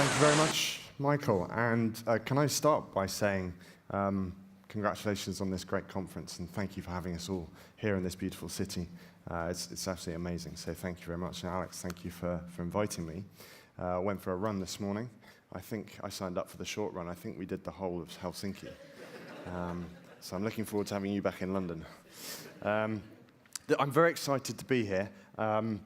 Thank you very much, Michael. And can I start by saying congratulations on this great conference, and thank you for having us all here in this beautiful city. It's absolutely amazing, so thank you very much. And Alex, thank you for inviting me. I went for a run this morning. I think I signed up for the short run. I think we did the whole of Helsinki. So I'm looking forward to having you back in London. I'm very excited to be here, and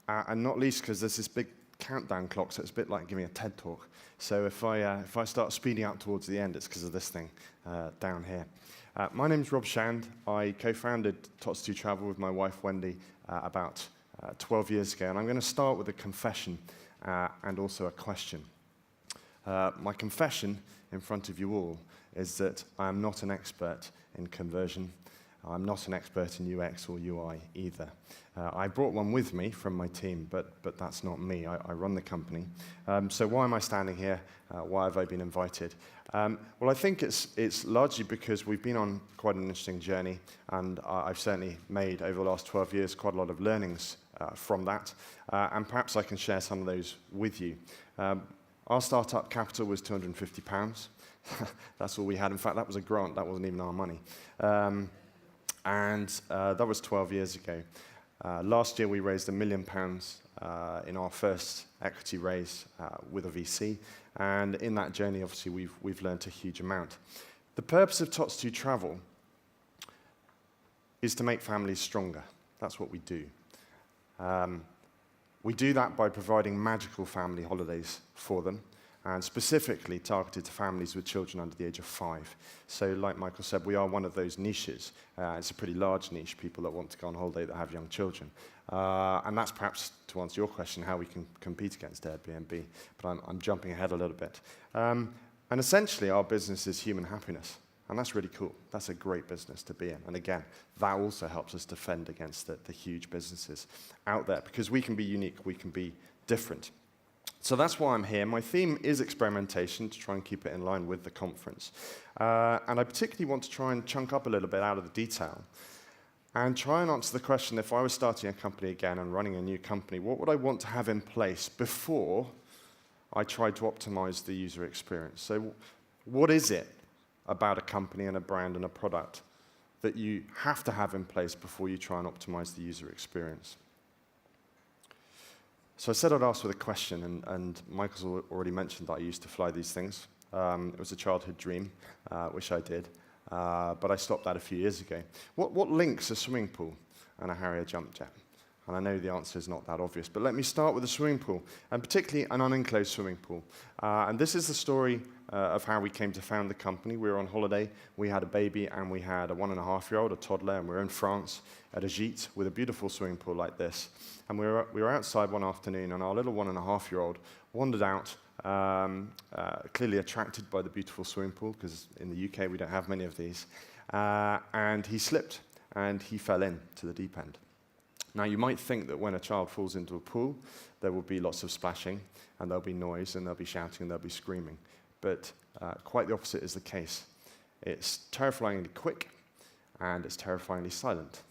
not least because there's this big countdown clock, so it's a bit like giving a TED talk. So if I start speeding up towards the end, it's because of this thing down here. My name's Rob Shand. I co-founded Tots To Travel with my wife Wendy about 12 years ago, and I'm going to start with a confession and also a question. My confession in front of you all is that I am not an expert in conversion. I'm not an expert in UX or UI either. I brought one with me from my team, but that's not me. I run the company. So why am I standing here? Why have I been invited? Well, I think it's largely because we've been on quite an interesting journey, and I've certainly made, over the last 12 years, quite a lot of learnings from that, and perhaps I can share some of those with you. Our startup capital was £250. That's all we had. In fact, that was a grant. That wasn't even our money. And that was 12 years ago. Last year, we raised £1 million in our first equity raise with a VC. And in that journey, obviously, we've learned a huge amount. The purpose of Tots To Travel is to make families stronger. That's what we do. We do that by providing magical family holidays for them, and specifically targeted to families with children under the age of 5. So like Michael said, we are one of those niches. It's a pretty large niche, people that want to go on holiday that have young children. And that's perhaps, to answer your question, how we can compete against Airbnb. But I'm jumping ahead a little bit. And essentially, our business is human happiness. And that's really cool. That's a great business to be in. And again, that also helps us defend against the huge businesses out there, because we can be unique, we can be different. So that's why I'm here. My theme is experimentation, to try and keep it in line with the conference. And I particularly want to try and chunk up a little bit out of the detail and try and answer the question, if I was starting a company again and running a new company, what would I want to have in place before I tried to optimize the user experience? So what is it about a company and a brand and a product that you have to have in place before you try and optimize the user experience? So I said I'd ask with a question, and Michael's already mentioned that I used to fly these things. It was a childhood dream, which I did, but I stopped that a few years ago. What links a swimming pool and a Harrier jump jet? And I know the answer is not that obvious, but let me start with a swimming pool, and particularly an unenclosed swimming pool. And this is the story of how we came to found the company. We were on holiday, we had a baby, and we had a 1.5-year-old, a toddler, and we were in France at a gîte with a beautiful swimming pool like this. And we were outside one afternoon, and our little 1.5-year-old wandered out, clearly attracted by the beautiful swimming pool, because in the UK we don't have many of these. And he slipped, and he fell into the deep end. Now, you might think that when a child falls into a pool, there will be lots of splashing, and there'll be noise, and there'll be shouting, and there'll be screaming. But quite the opposite is the case. It's terrifyingly quick, and it's terrifyingly silent.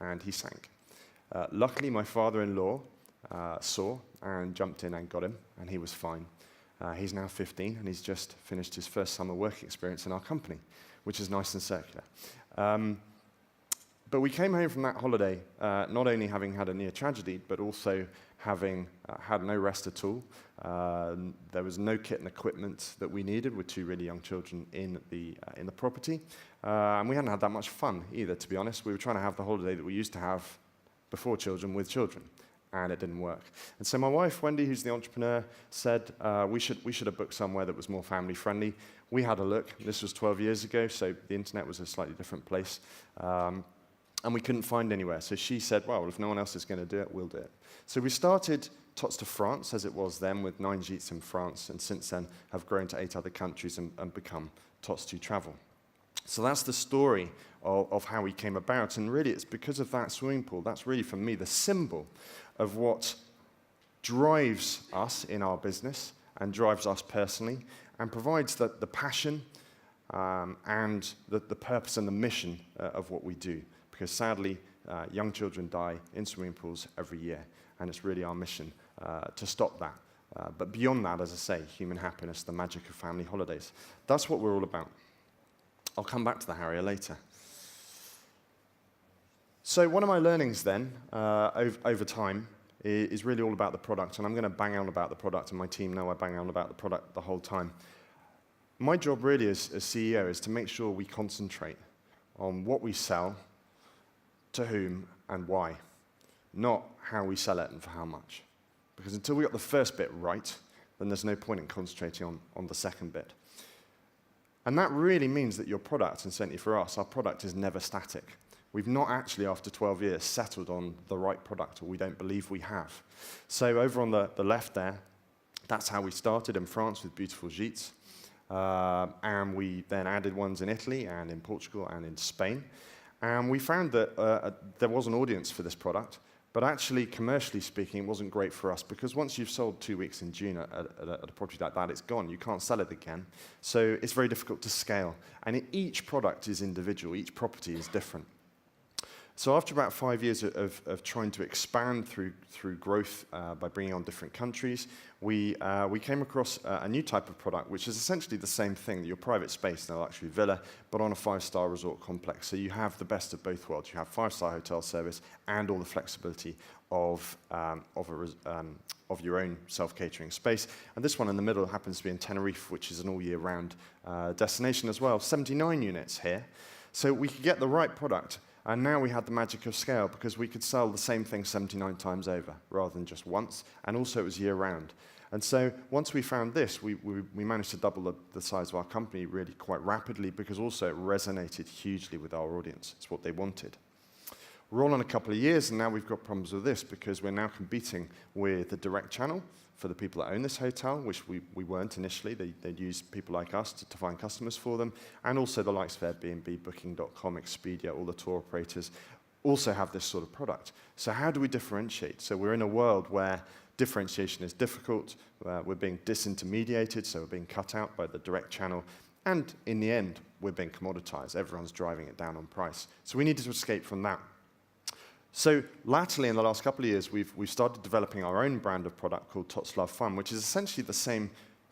And he sank. Luckily, my father-in-law saw and jumped in and got him, and he was fine. He's now 15, and he's just finished his first summer work experience in our company, which is nice and circular. But we came home from that holiday not only having had a near tragedy, but also having had no rest at all. There was no kit and equipment that we needed with 2 really young children in the property. And we hadn't had that much fun either, to be honest. We were trying to have the holiday that we used to have before children with children, and it didn't work. And so my wife, Wendy, who's the entrepreneur, said we should have booked somewhere that was more family-friendly. We had a look. This was 12 years ago, so the internet was a slightly different place. And we couldn't find anywhere. So she said, well, if no one else is going to do it, we'll do it. So we started Tots To France, as it was then, with 9 gîtes in France, and since then have grown to 8 other countries and become Tots To Travel. So that's the story of how we came about. And really, it's because of that swimming pool. That's really, for me, the symbol of what drives us in our business and drives us personally and provides the passion and the purpose and the mission of what we do. Because sadly, young children die in swimming pools every year, and it's really our mission to stop that But beyond that, as I say, human happiness, the magic of family holidays. That's what we're all about. I'll come back to the Harrier later. So one of my learnings then, over time, is really all about the product, and I'm going to bang on about the product, and my team know I bang on about the product the whole time. My job really as CEO is to make sure we concentrate on what we sell, to whom, and why, not how we sell it and for how much. Because until we got the first bit right, then there's no point in concentrating on the second bit. And that really means that your product, and certainly for us, our product is never static. We've not actually, after 12 years, settled on the right product, or we don't believe we have. So over on the left there, that's how we started in France with beautiful gîtes. And we then added ones in Italy and in Portugal and in Spain. And we found that there was an audience for this product, but actually, commercially speaking, it wasn't great for us, because once you've sold 2 weeks in June at a property like that, it's gone. You can't sell it again. So it's very difficult to scale. And each product is individual. Each property is different. So after about 5 years of trying to expand through growth by bringing on different countries, we came across a new type of product, which is essentially the same thing, your private space in a luxury villa, but on a 5-star resort complex. So you have the best of both worlds. You have 5-star hotel service and all the flexibility of your own self-catering space. And this one in the middle happens to be in Tenerife, which is an all-year-round destination as well. 79 units here. So we could get the right product. And now we had the magic of scale, because we could sell the same thing 79 times over rather than just once, and also it was year-round. And so once we found this, we managed to double the size of our company really quite rapidly, because also it resonated hugely with our audience. It's what they wanted. We're all on a couple of years, and now we've got problems with this, because we're now competing with the direct channel for the people that own this hotel, which we weren't initially. They'd use people like us to find customers for them, and also the likes of Airbnb, Booking.com, Expedia, all the tour operators also have this sort of product. So how do we differentiate? So we're in a world where differentiation is difficult, we're being disintermediated, so we're being cut out by the direct channel, and in the end, we're being commoditized. Everyone's driving it down on price. So we needed to escape from that. So latterly, in the last couple of years, we've started developing our own brand of product called Tots Love Fun, which is essentially the same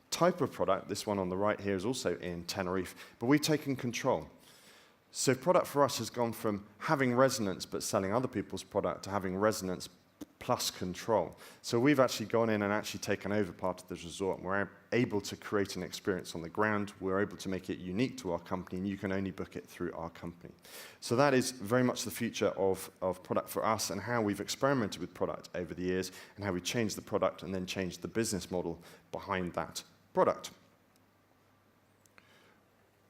type of product. This one on the right here is also in Tenerife, but we've taken control. So product for us has gone from having resonance but selling other people's product to having resonance plus control. So we've actually gone in and actually taken over part of this resort, and we're able to create an experience on the ground. We're able to make it unique to our company, and you can only book it through our company. So that is very much the future of product for us, and how we've experimented with product over the years, and how we changed the product and then changed the business model behind that product.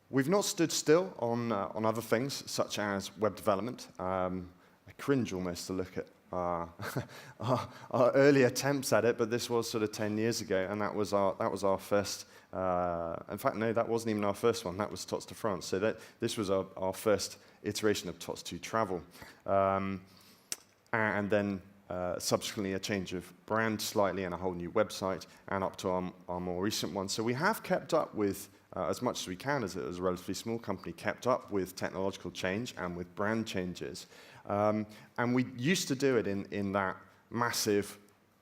We've not stood still on other things, such as web development. I cringe almost to look at our early attempts at it, but this was sort of 10 years ago, and that was our first. In fact, no, that wasn't even our first one. That was Tots to France. So this was our first iteration of Tots To Travel, and then subsequently a change of brand slightly and a whole new website, and up to our more recent one. So we have kept up with, as much as we can as a relatively small company, kept up with technological change and with brand changes. And we used to do it in that massive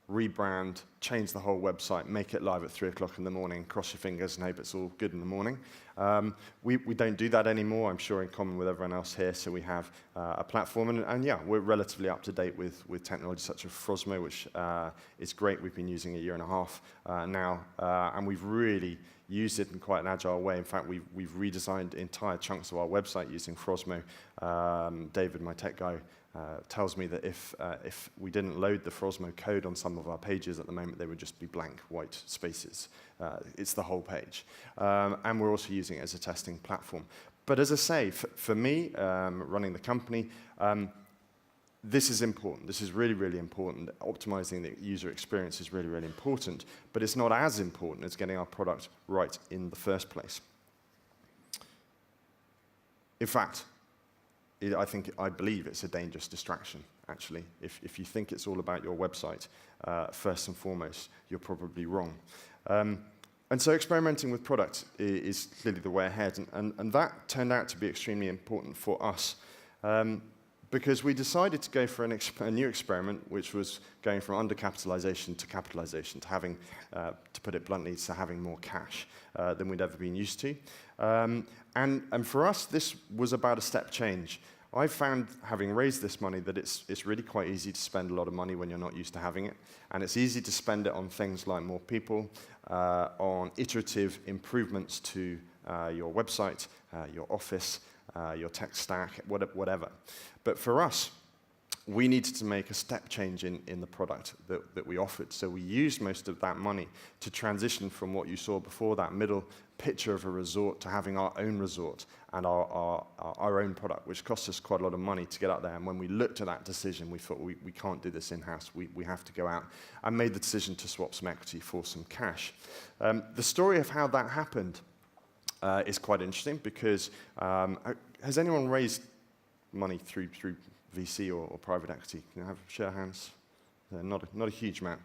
rebrand, change the whole website, make it live at 3 o'clock in the morning, cross your fingers and hope it's all good in the morning. We don't do that anymore, I'm sure, in common with everyone else here. So we have a platform, and yeah, we're relatively up to date with technology such as Frosmo, which is great. We've been using a year and a half now, and we've really used it in quite an agile way. In fact, we've redesigned entire chunks of our website using Frosmo. David, my tech guy, tells me that if we didn't load the Frosmo code on some of our pages at the moment, they would just be blank white spaces. It's the whole page. And we're also using it as a testing platform. But as I say, for me, running the company, this is important. This is really, really important. Optimizing the user experience is really, really important, but it's not as important as getting our product right in the first place. In fact, I believe it's a dangerous distraction, actually. If you think it's all about your website, first and foremost, you're probably wrong. And so experimenting with product is clearly the way ahead, and that turned out to be extremely important for us. because we decided to go for a new experiment, which was going from undercapitalization to capitalization, to having, to put it bluntly, to having more cash than we'd ever been used to. And for us, this was about a step change. I found, having raised this money, that it's really quite easy to spend a lot of money when you're not used to having it. And it's easy to spend it on things like more people, on iterative improvements to your website, your office, your tech stack, whatever. But for us, we needed to make a step change in the product that we offered. So we used most of that money to transition from what you saw before, that middle picture of a resort, to having our own resort and our own product, which cost us quite a lot of money to get out there. And when we looked at that decision, we thought we can't do this in-house. We have to go out, and made the decision to swap some equity for some cash. The story of how that happened is quite interesting, because has anyone raised money through VC or private equity? Can I have a show of hands? Not a huge amount.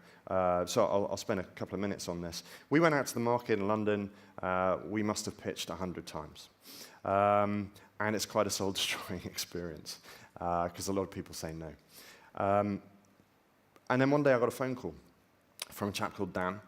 So I'll spend a couple of minutes on this. We went out to the market in London. We must have pitched 100 times. And it's quite a soul-destroying experience, because a lot of people say no. And then one day I got a phone call from a chap called Dan,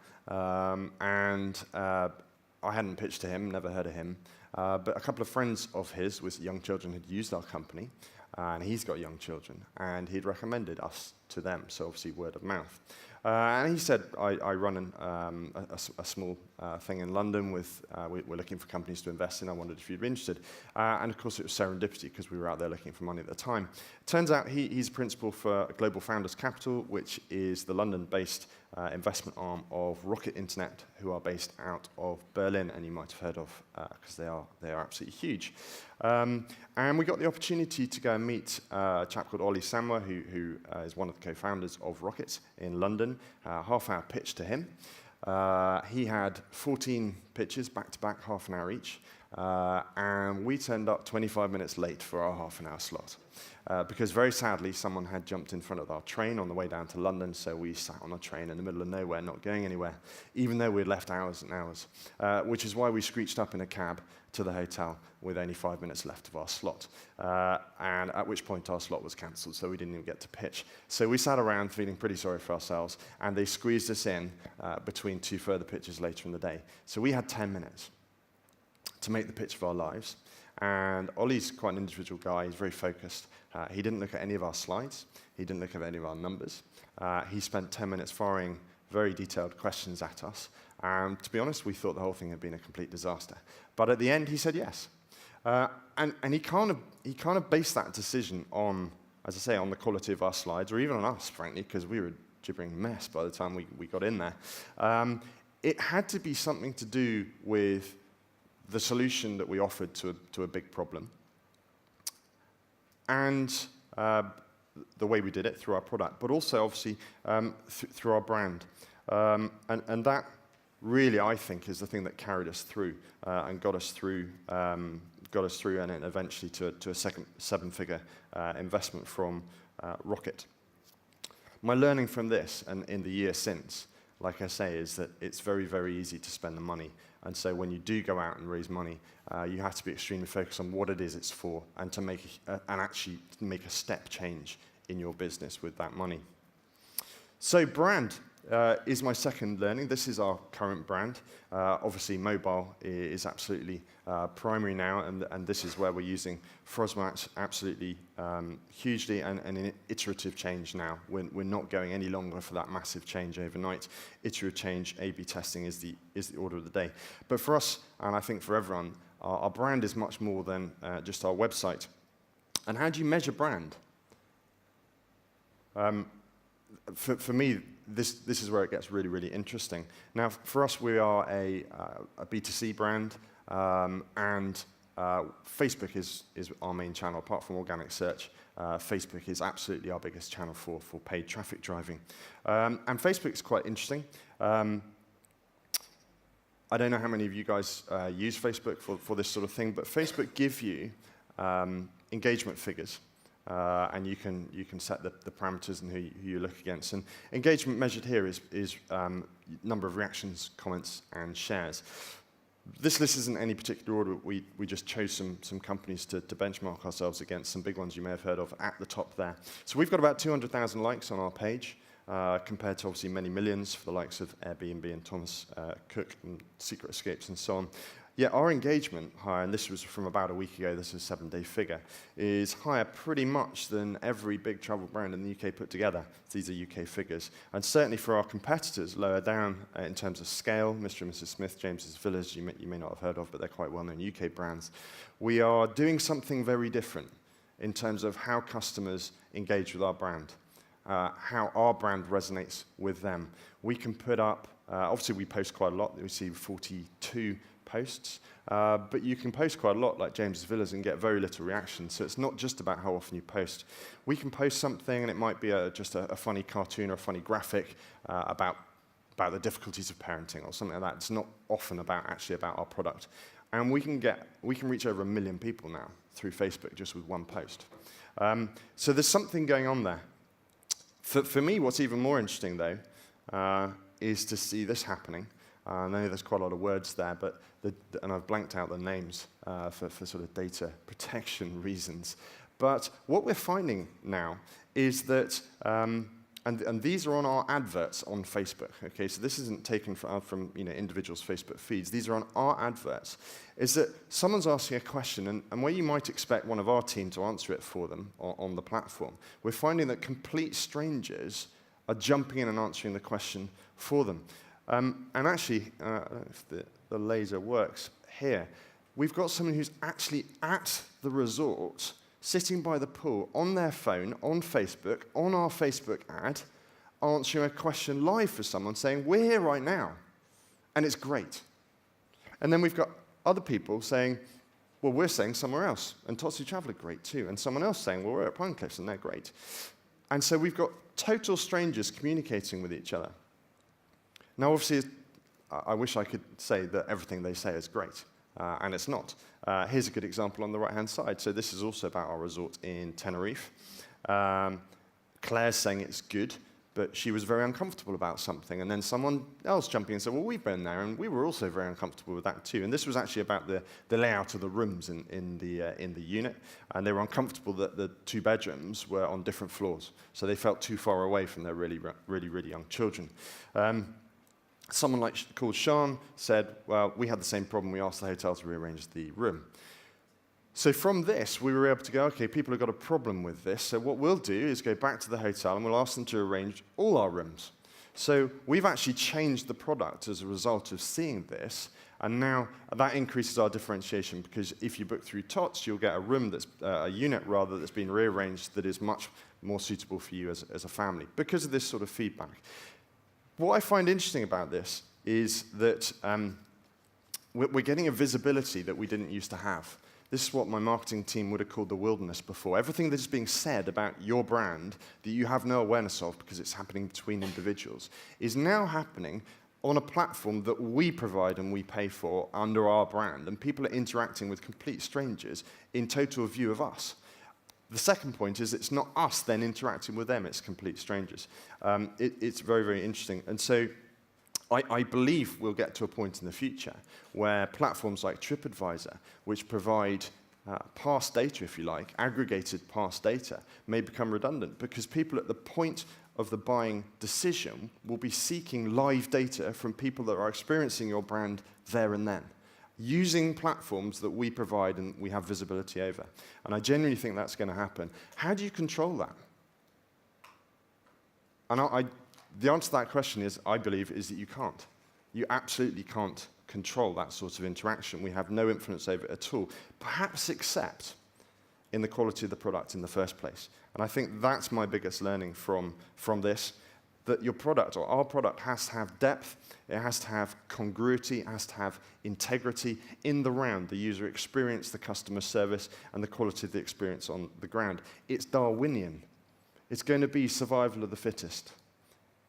and I hadn't pitched to him, never heard of him, but a couple of friends of his with young children had used our company, and he's got young children, and he'd recommended us to them, so obviously word of mouth. And he said, I run a small thing in London with, we're looking for companies to invest in. I wondered if you'd be interested. And of course it was serendipity, because we were out there looking for money at the time. Turns out he's principal for Global Founders Capital, which is the London-based investment arm of Rocket Internet, who are based out of Berlin, and you might have heard of, because they are absolutely huge. And we got the opportunity to go and meet a chap called Ollie Samwer, who is one of the co-founders of Rocket in London. Half-hour pitch to him. He had 14 pitches back-to-back, half an hour each. And we turned up 25 minutes late for our half-an-hour slot. Because very sadly, someone had jumped in front of our train on the way down to London, so we sat on a train in the middle of nowhere, not going anywhere, even though we'd left hours and hours, which is why we screeched up in a cab to the hotel with only 5 minutes left of our slot, and at which point our slot was cancelled, so we didn't even get to pitch. So we sat around feeling pretty sorry for ourselves, and they squeezed us in between two further pitches later in the day. So we had 10 minutes to make the pitch of our lives. And Ollie's quite an individual guy. He's very focused. He didn't look at any of our slides. He didn't look at any of our numbers. He spent 10 minutes firing very detailed questions at us. And to be honest, we thought the whole thing had been a complete disaster. But at the end, he said yes. And he kind of based that decision on, as I say, on the quality of our slides, or even on us, frankly, because we were a gibbering mess by the time we got in there. It had to be something to do with the solution that we offered to a big problem, and the way we did it through our product, but also obviously through our brand. And that really, I think, is the thing that carried us through and got us through, and then eventually to a second seven-figure investment from Rocket. My learning from this, and in the year since, like I say, is that it's very, very easy to spend the money. And so when you do go out and raise money, you have to be extremely focused on what it is it's for, and to make actually make a step change in your business with that money. So brand is my second learning. This is our current brand. Obviously, mobile is absolutely primary now, and this is where we're using Frosmatch absolutely hugely, and an iterative change now. We're not going any longer for that massive change overnight. Iterative change, A/B testing is the order of the day. But for us, and I think for everyone, our brand is much more than just our website. And how do you measure brand? For me, this is where it gets really, really interesting. Now, for us, we are a B2C brand, and Facebook is our main channel. Apart from organic search, Facebook is absolutely our biggest channel for paid traffic driving. And Facebook is quite interesting. I don't know how many of you guys use Facebook for this sort of thing, but Facebook give you engagement figures. And you can set the parameters and who you look against. And engagement measured here is number of reactions, comments, and shares. This list isn't any particular order. We just chose some companies to benchmark ourselves against, some big ones you may have heard of at the top there. So we've got about 200,000 likes on our page, compared to obviously many millions for the likes of Airbnb and Thomas Cook and Secret Escapes and so on. Yet our engagement higher, and this was from about a week ago, this is a 7-day figure, is higher pretty much than every big travel brand in the UK put together. These are UK figures. And certainly for our competitors lower down in terms of scale, Mr. and Mrs. Smith, James's Villas, you may not have heard of, but they're quite well-known UK brands. We are doing something very different in terms of how customers engage with our brand, how our brand resonates with them. We can put up, obviously we post quite a lot, we see 42 posts, but you can post quite a lot like James's Villas and get very little reaction, so it's not just about how often you post. We can post something and it might be just a funny cartoon or a funny graphic about the difficulties of parenting or something like that. It's not often actually about our product. And we can reach over 1 million people now through Facebook just with one post. So there's something going on there. For me, what's even more interesting though is to see this happening. I know there's quite a lot of words there, but and I've blanked out the names for sort of data protection reasons. But what we're finding now is that, and these are on our adverts on Facebook, okay? So this isn't taken from individuals' Facebook feeds. These are on our adverts. Is that someone's asking a question, and where you might expect one of our team to answer it for them on the platform, we're finding that complete strangers are jumping in and answering the question for them. And actually, I don't know if the laser works here, we've got someone who's actually at the resort, sitting by the pool, on their phone, on Facebook, on our Facebook ad, answering a question live for someone, saying, we're here right now, and it's great. And then we've got other people saying, well, we're staying somewhere else, and Tots To Travel are great too, and someone else saying, well, we're at Pinecliffs, and they're great. And so we've got total strangers communicating with each other. Now, obviously, I wish I could say that everything they say is great, and it's not. Here's a good example on the right-hand side. So this is also about our resort in Tenerife. Claire's saying it's good, but she was very uncomfortable about something. And then someone else jumping in and said, well, we've been there, and we were also very uncomfortable with that too. And this was actually about the layout of the rooms in the unit. And they were uncomfortable that the 2 bedrooms were on different floors. So they felt too far away from their really, really, really young children. Someone called Sean said, well, we had the same problem. We asked the hotel to rearrange the room. So from this, we were able to go, okay, people have got a problem with this. So what we'll do is go back to the hotel and we'll ask them to arrange all our rooms. So we've actually changed the product as a result of seeing this. And now that increases our differentiation, because if you book through Tots, you'll get a room that's a unit rather that's been rearranged that is much more suitable for you as a family because of this sort of feedback. What I find interesting about this is that we're getting a visibility that we didn't used to have. This is what my marketing team would have called the wilderness before. Everything that is being said about your brand that you have no awareness of because it's happening between individuals is now happening on a platform that we provide and we pay for under our brand, and people are interacting with complete strangers in total view of us. The second point is it's not us then interacting with them, it's complete strangers. It's very, very interesting. And so I believe we'll get to a point in the future where platforms like TripAdvisor, which provide past data, if you like, aggregated past data, may become redundant because people at the point of the buying decision will be seeking live data from people that are experiencing your brand there and then, using platforms that we provide and we have visibility over. And I genuinely think that's going to happen. How do you control that? And the answer to that question is, I believe, is that you can't. You absolutely can't control that sort of interaction. We have no influence over it at all, perhaps except in the quality of the product in the first place. And I think that's my biggest learning from this, that your product or our product has to have depth, it has to have congruity, it has to have integrity in the round, the user experience, the customer service, and the quality of the experience on the ground. It's Darwinian. It's going to be survival of the fittest.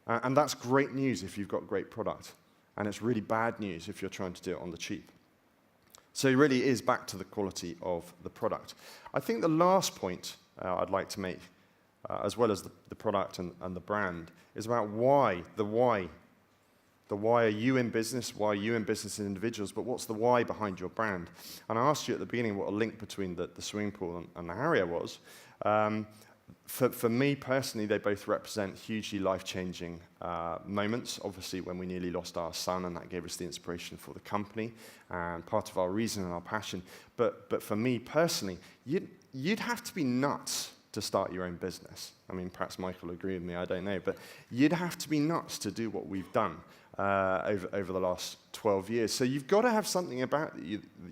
And that's great news if you've got great product. And it's really bad news if you're trying to do it on the cheap. So it really is back to the quality of the product. I think the last point I'd like to make, as well as the product and the brand, is about why, the why. The why are you in business? Why are you in business as individuals? But what's the why behind your brand? And I asked you at the beginning what a link between the swimming pool and the Harrier was. For me personally, they both represent hugely life-changing moments. Obviously, when we nearly lost our son, and that gave us the inspiration for the company and part of our reason and our passion. But for me personally, you'd have to be nuts to start your own business. I mean, perhaps Michael will agree with me, I don't know. But you'd have to be nuts to do what we've done over the last 12 years. So you've got to have something about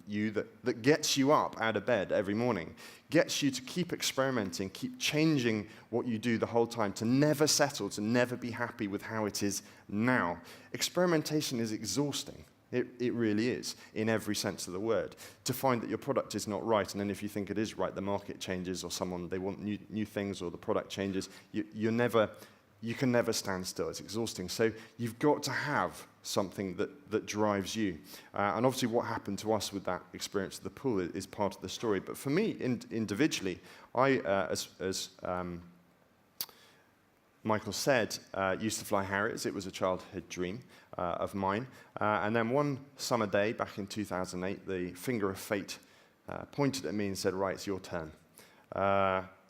you that gets you up out of bed every morning, gets you to keep experimenting, keep changing what you do the whole time, to never settle, to never be happy with how it is now. Experimentation is exhausting. It really is, in every sense of the word. To find that your product is not right, and then if you think it is right, the market changes, or they want new things, or the product changes, you can never stand still. It's exhausting. So you've got to have something that drives you. And obviously what happened to us with that experience of the pool is part of the story. But for me, individually, as Michael said, used to fly Harriers. It was a childhood dream of mine. And then one summer day back in 2008, the finger of fate pointed at me and said, right, it's your turn.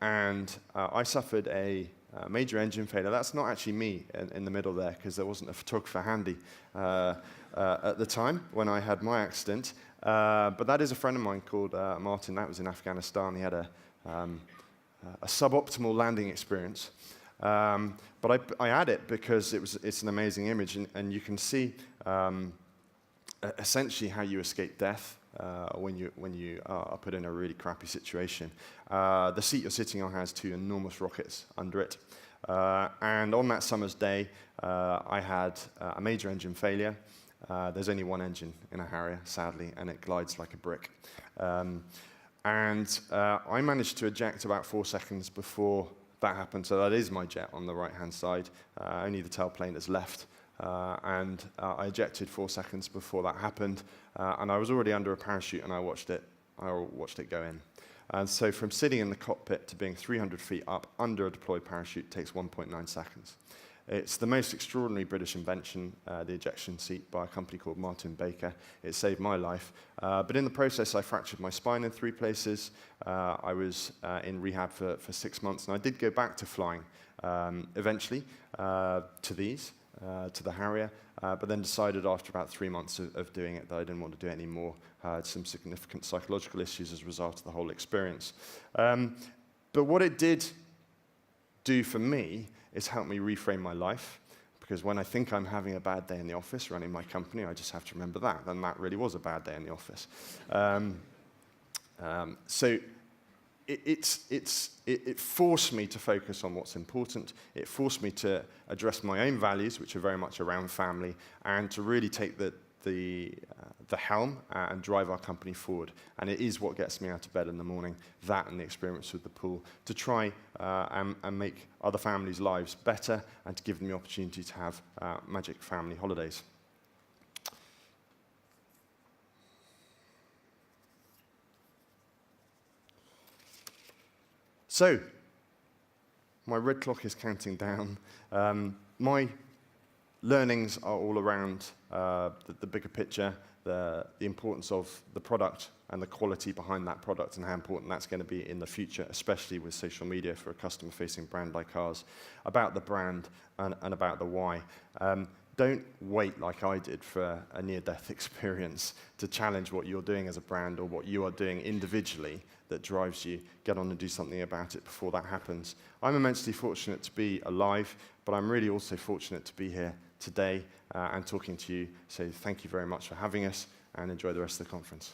And I suffered a major engine failure. That's not actually me in the middle there, because there wasn't a photographer handy at the time when I had my accident. But that is a friend of mine called Martin. That was in Afghanistan. He had a suboptimal landing experience. But I add it because it's an amazing image, and you can see essentially how you escape death when you are put in a really crappy situation. The seat you're sitting on has 2 enormous rockets under it. And on that summer's day, I had a major engine failure. There's only one engine in a Harrier, sadly, and it glides like a brick. And I managed to eject about 4 seconds before that happened. So that is my jet on the right-hand side. Only the tailplane is left. And I ejected 4 seconds before that happened. And I was already under a parachute, and I watched it go in. And so from sitting in the cockpit to being 300 feet up under a deployed parachute takes 1.9 seconds. It's the most extraordinary British invention, the ejection seat, by a company called Martin-Baker. It saved my life. But in the process, I fractured my spine in 3 places. I was in rehab for 6 months, and I did go back to flying eventually to the Harrier, but then decided after about 3 months of doing it that I didn't want to do it anymore. I had some significant psychological issues as a result of the whole experience. But what it did do for me is help me reframe my life, because when I think I'm having a bad day in the office running my company, I just have to remember that, and that really was a bad day in the office. So it forced me to focus on what's important. It forced me to address my own values, which are very much around family, and to really take the helm and drive our company forward. And it is what gets me out of bed in the morning, that and the experience with the pool, to try and make other families' lives better and to give them the opportunity to have magic family holidays. So, my red clock is counting down. My learnings are all around the bigger picture, the importance of the product and the quality behind that product, and how important that's going to be in the future, especially with social media for a customer-facing brand like ours, about the brand and about the why. Don't wait like I did for a near-death experience to challenge what you're doing as a brand or what you are doing individually that drives you. Get on and do something about it before that happens. I'm immensely fortunate to be alive, but I'm really also fortunate to be here today and talking to you. So thank you very much for having us, and enjoy the rest of the conference.